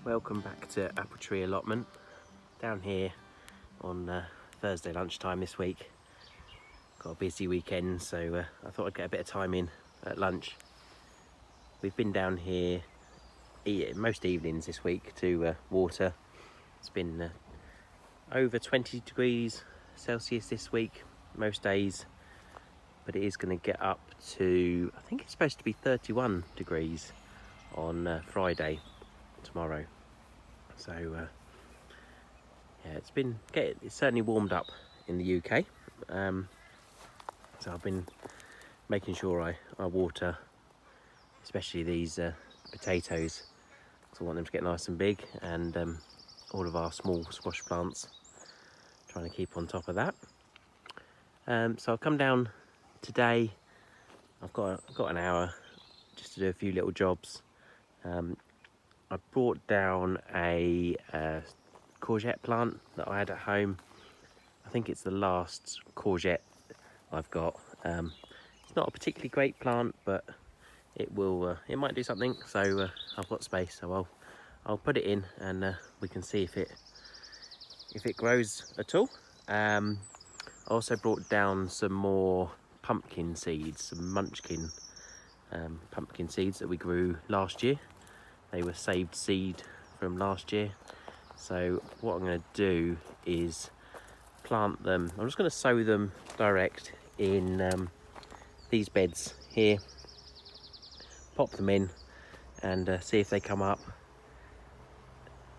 Welcome back to Apple Tree Allotment. Down here on Thursday lunchtime this week. Got a busy weekend, so I thought I'd get a bit of time in at lunch. We've been down here most evenings this week to water. It's been over 20 degrees Celsius this week, most days, but it is going to get up to, I think it's supposed to be 31 degrees on Friday, tomorrow. So yeah, it's certainly warmed up in the UK. So I've been making sure I water, especially these potatoes, because I want them to get nice and big, and all of our small squash plants, trying to keep on top of that. So I've come down today. I've got an hour just to do a few little jobs. I brought down a courgette plant that I had at home. I think it's the last courgette I've got. It's not a particularly great plant, but it might do something. So I've got space, so I'll put it in, and we can see if it grows at all. I also brought down some more pumpkin seeds, some munchkin pumpkin seeds that we grew last year. They were saved seed from last year. So what I'm going to do is plant them. I'm just going to sow them direct in these beds here. Pop them in and see if they come up.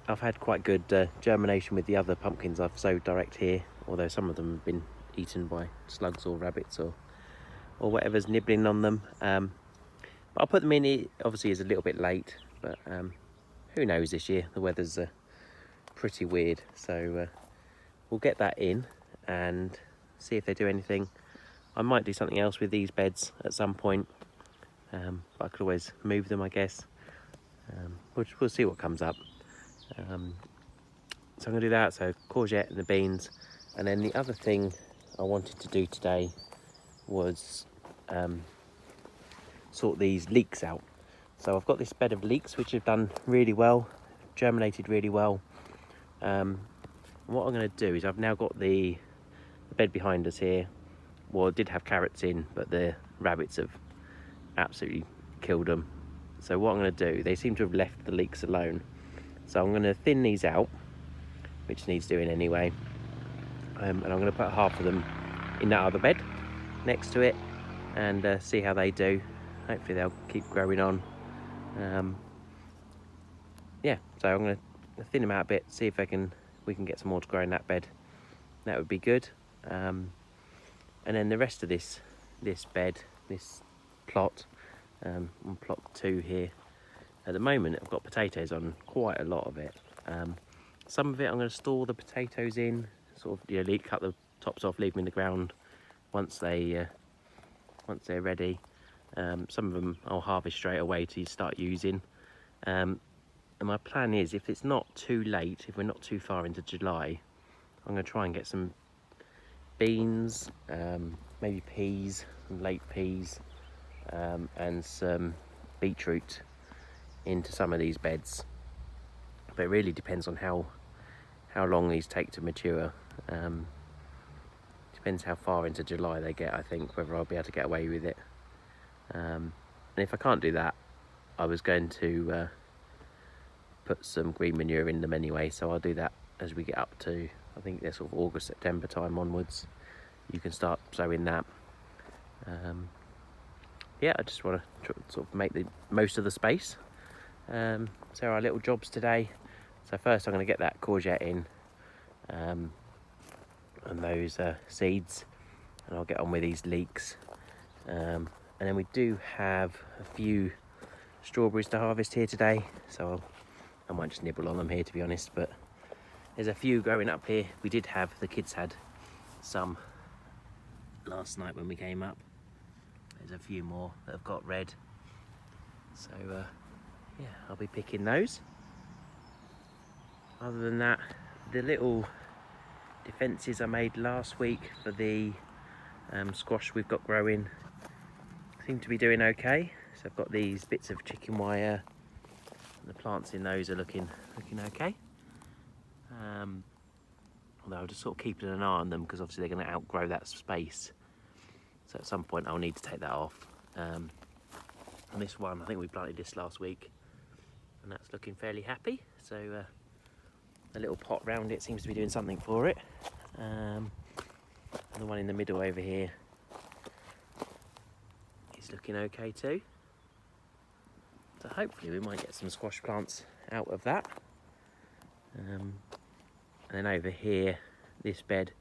I've had quite good germination with the other pumpkins I've sowed direct here, although some of them have been eaten by slugs or rabbits or whatever's nibbling on them. But I'll put them in. It obviously is a little bit late, but who knows this year? The weather's pretty weird, so we'll get that in and see if they do anything. I might do something else with these beds at some point, but I could always move them, I guess. We'll see what comes up. So I'm going to do that, so courgette and the beans. And then the other thing I wanted to do today was sort these leeks out. So I've got this bed of leeks which have done really well, germinated really well. And what I'm going to do is, I've now got the bed behind us here. Well, it did have carrots in, but the rabbits have absolutely killed them. So what I'm going to do, they seem to have left the leeks alone. So I'm going to thin these out, which needs doing anyway. And I'm going to put half of them in that other bed next to it and see how they do. Hopefully they'll keep growing on. Yeah, so I'm going to thin them out a bit, see if we can get some more to grow in that bed. That would be good. And then the rest of this bed, this plot, on plot 2 here, at the moment I've got potatoes on quite a lot of it. Some of it I'm going to store the potatoes in, sort of, cut the tops off, leave them in the ground once they're ready. Some of them I'll harvest straight away to start using. And my plan is, if it's not too late, if we're not too far into July, I'm going to try and get some beans, maybe peas, some late peas, and some beetroot into some of these beds. But it really depends on how long these take to mature. Depends how far into July they get, I think, whether I'll be able to get away with it. And if I can't do that, I was going to put some green manure in them anyway, so I'll do that as we get up to, I think they're sort of August, September time onwards. You can start sowing that. Yeah, I just want to sort of make the most of the space. So our little jobs today. So first I'm going to get that courgette in, and those seeds, and I'll get on with these leeks. And then we do have a few strawberries to harvest here today, so I might just nibble on them here, to be honest, but there's a few growing up here. The kids had some last night when we came up. There's a few more that have got red, so yeah, I'll be picking those. Other than that, the little defences I made last week for the squash we've got growing seem to be doing okay. So I've got these bits of chicken wire The plants in those are looking okay. Although I'll just sort of keeping an eye on them because obviously they're going to outgrow that space. So at some point I'll need to take that off. And this one, I think we planted this last week, and that's looking fairly happy. So a little pot round it seems to be doing something for it. And the one in the middle over here is looking okay too. So hopefully we might get some squash plants out of that. And then over here, this bed,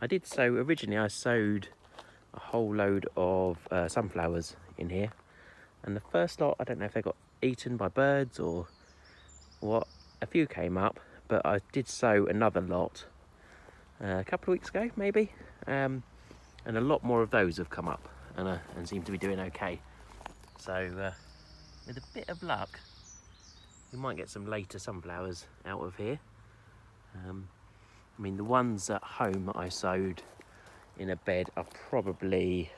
originally I sowed a whole load of sunflowers in here. And the first lot, I don't know if they got eaten by birds or what, a few came up, but I did sow another lot a couple of weeks ago maybe. And a lot more of those have come up and seem to be doing okay. So with a bit of luck, we might get some later sunflowers out of here. I mean, the ones at home I sowed in a bed are probably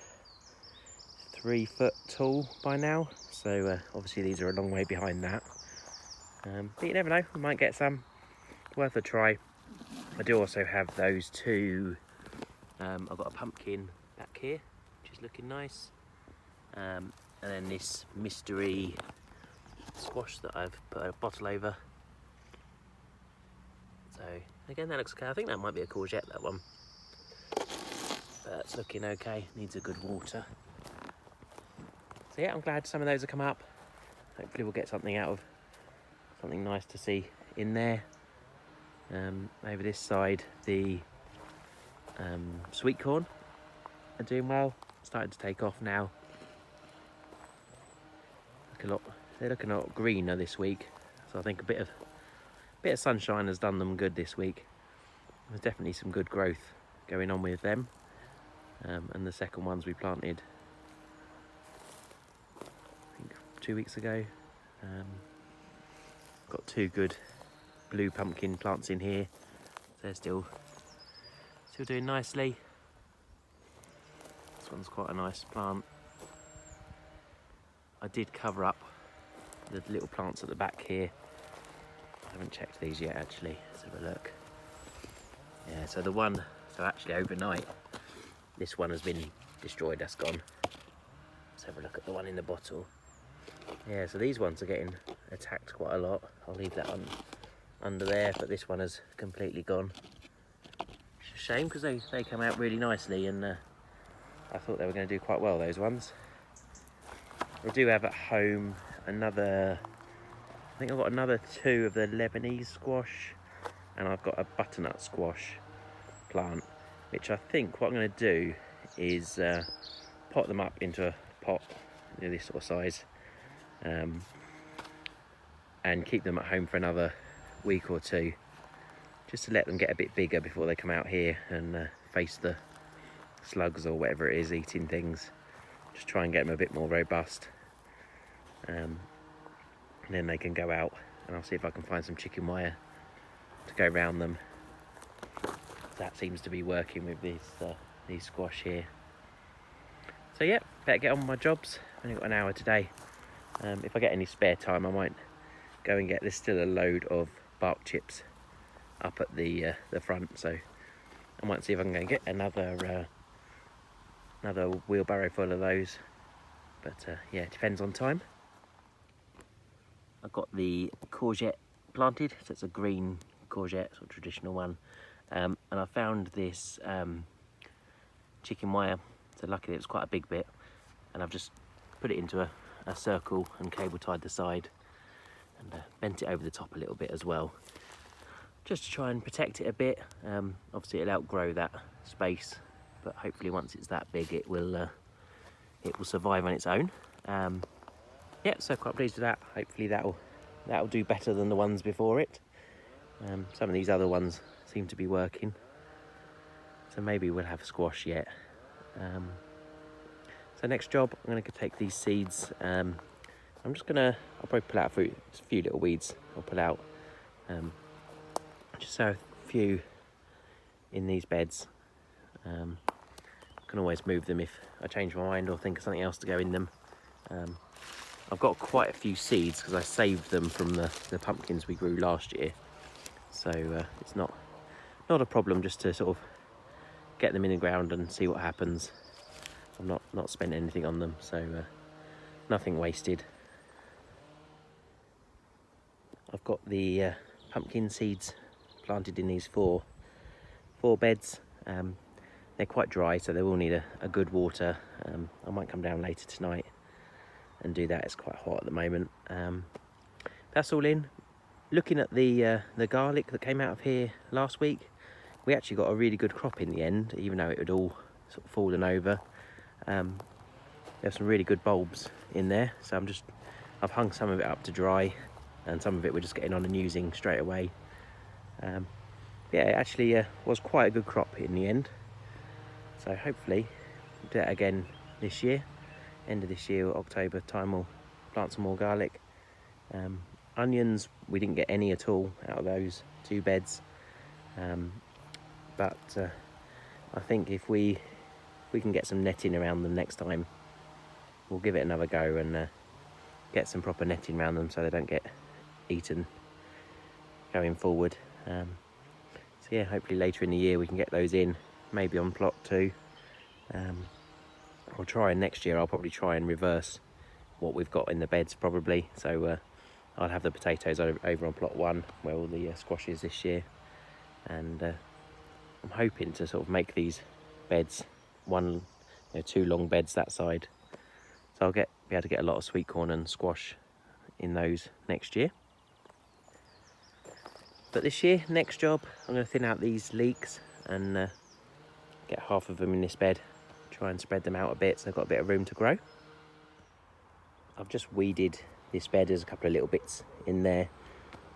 3 foot tall by now. So obviously these are a long way behind that. But you never know, we might get some. Worth a try. I do also have those two. I've got a pumpkin back here, which is looking nice. And then this mystery squash that I've put a bottle over. So again, that looks okay. I think that might be a courgette, that one. But it's looking okay, needs a good water. So yeah, I'm glad some of those have come up. Hopefully we'll get something out of, something nice to see in there. Over this side, the sweet corn are doing well, starting to take off now. They're looking a lot greener this week, so I think a bit of sunshine has done them good this week. There's definitely some good growth going on with them. And the second ones we planted, I think 2 weeks ago. Got 2 good blue pumpkin plants in here. They're still doing nicely. This one's quite a nice plant. I did cover up the little plants at the back here. I haven't checked these yet actually. Let's have a look. Yeah, so actually overnight, this one has been destroyed, that's gone. Let's have a look at the one in the bottle. Yeah, so these ones are getting attacked quite a lot. I'll leave that under there, but this one has completely gone. It's a shame because they come out really nicely, and I thought they were going to do quite well, those ones. I do have at home I think I've got another 2 of the Lebanese squash, and I've got a butternut squash plant, which I think what I'm going to do is pot them up into a pot, this sort of size, and keep them at home for another week or 2, just to let them get a bit bigger before they come out here and face the slugs or whatever it is eating things. Just try and get them a bit more robust, and then they can go out, and I'll see if I can find some chicken wire to go around them. That seems to be working with these squash here. So yeah, better get on with my jobs. I've only got an hour today. If I get any spare time, I might go and get, there's still a load of bark chips up at the front, so I might see if I can go and get another wheelbarrow full of those. But yeah, it depends on time. I've got the courgette planted, so it's a green courgette, sort of traditional one. And I found this chicken wire, so luckily it was quite a big bit, and I've just put it into a circle and cable tied the side, and bent it over the top a little bit as well, just to try and protect it a bit. Obviously it'll outgrow that space, but hopefully once it's that big it will survive on its own. Yeah, so quite pleased with that. Hopefully that'll do better than the ones before it. Some of these other ones seem to be working, so maybe we'll have squash yet. So next job, I'm going to take these seeds. I'll probably pull out a few little weeds I'll pull out. Just sow a few in these beds. Can always move them if I change my mind or think of something else to go in them. I've got quite a few seeds because I saved them from the pumpkins we grew last year. So it's not a problem just to sort of get them in the ground and see what happens. I've not spent anything on them, so nothing wasted. I've got the pumpkin seeds planted in these four beds. They're quite dry, so they will need a good water. I might come down later tonight and do that. It's quite hot at the moment. That's all in. Looking at the garlic that came out of here last week, we actually got a really good crop in the end, even though it had all sort of fallen over. There's some really good bulbs in there, so I've hung some of it up to dry, and some of it we're just getting on and using straight away. Yeah, it actually was quite a good crop in the end. So hopefully we'll do it again this year. End of this year, October time, we'll plant some more garlic. Onions, we didn't get any at all out of those 2 beds. But I think if we can get some netting around them next time, we'll give it another go and get some proper netting around them so they don't get eaten going forward. So yeah, hopefully later in the year we can get those in, maybe on plot 2. I'll try, and next year I'll probably try and reverse what we've got in the beds probably. So I'll have the potatoes over on plot 1 where all the squash is this year, and I'm hoping to sort of make these beds 2 long beds that side, so I'll be able to get a lot of sweet corn and squash in those next year. But this year, next job, I'm going to thin out these leeks and get half of them in this bed, try and spread them out a bit so I've got a bit of room to grow. I've just weeded this bed. There's a couple of little bits in there,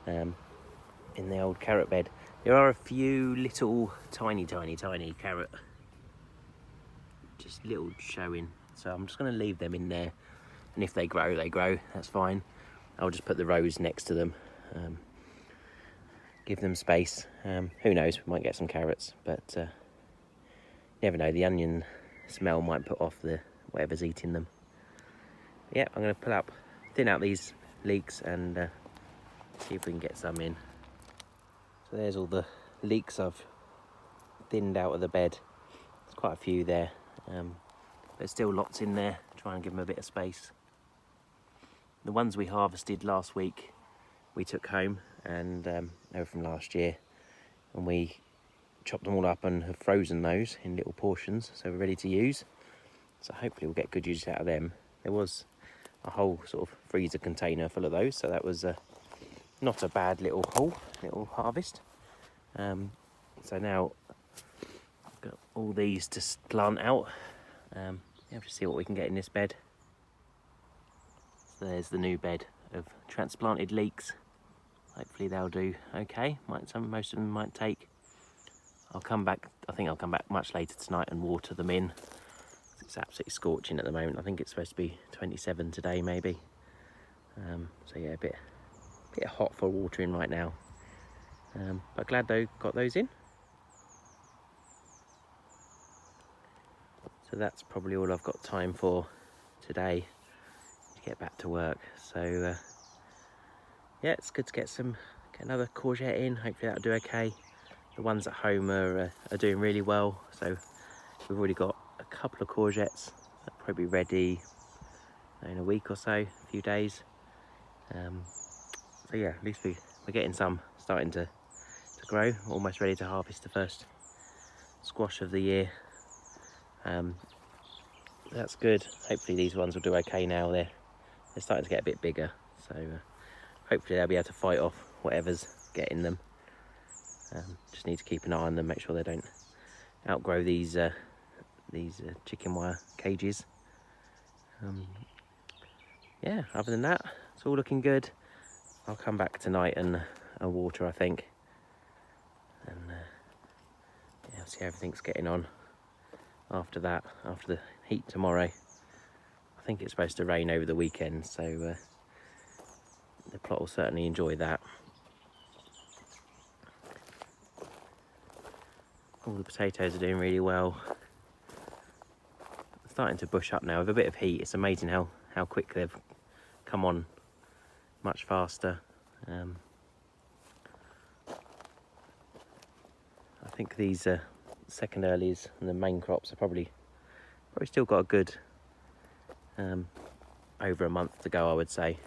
in the old carrot bed. There are a few little tiny carrot, just little showing, so I'm just going to leave them in there, and if they grow, they grow, that's fine. I'll just put the rows next to them, give them space. Who knows, we might get some carrots, but never know, the onion smell might put off whatever's eating them. Yeah, I'm going to thin out these leeks and see if we can get some in. So there's all the leeks I've thinned out of the bed. There's quite a few there. There's still lots in there, try and give them a bit of space. The ones we harvested last week, we took home, and they were from last year, and we chopped them all up and have frozen those in little portions, so we're ready to use. So hopefully we'll get good use out of them. There was a whole sort of freezer container full of those, so that was not a bad little harvest. So now I've got all these to plant out. Have to see what we can get in this bed. So there's the new bed of transplanted leeks. Hopefully they'll do okay. Most of them might take. I'll come back much later tonight and water them in. It's absolutely scorching at the moment. I think it's supposed to be 27 today maybe. So yeah, a bit hot for watering right now. But glad though got those in. So that's probably all I've got time for today to get back to work. So yeah, it's good to get another courgette in. Hopefully that'll do okay. The ones at home are doing really well. So we've already got a couple of courgettes that'll probably be ready in a week or so, a few days. So yeah, at least we're getting some starting to grow, almost ready to harvest the first squash of the year. That's good. Hopefully these ones will do okay now. They're starting to get a bit bigger, so hopefully they'll be able to fight off whatever's getting them. Just need to keep an eye on them, make sure they don't outgrow these chicken wire cages. Yeah, other than that, it's all looking good. I'll come back tonight and water, I think, and yeah, see how everything's getting on after that, after the heat tomorrow. I think it's supposed to rain over the weekend, so the plot will certainly enjoy that. All the potatoes are doing really well. Starting to bush up now with a bit of heat. It's amazing how quick they've come on much faster. I think these second earlies and the main crops are probably still got a good over a month to go, I would say.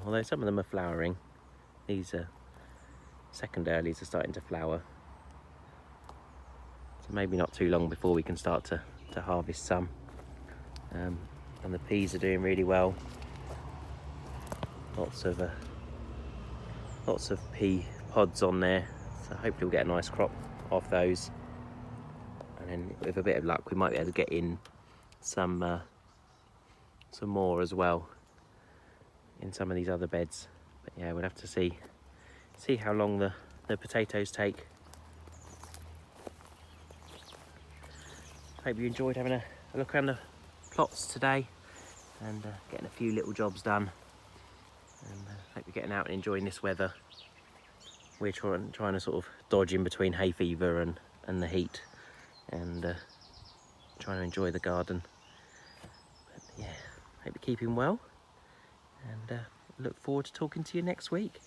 Although some of them are flowering, these second earlies are starting to flower. So maybe not too long before we can start to harvest some. And the peas are doing really well. Lots of pea pods on there, so hopefully we'll get a nice crop off those. And then with a bit of luck we might be able to get in some more as well in some of these other beds. But yeah, we'll have to see how long the potatoes take. Hope you enjoyed having a look around the plots today and getting a few little jobs done. And hope you're getting out and enjoying this weather. We're trying to sort of dodge in between hay fever and the heat, and trying to enjoy the garden. But yeah, hope you're keeping well, and look forward to talking to you next week.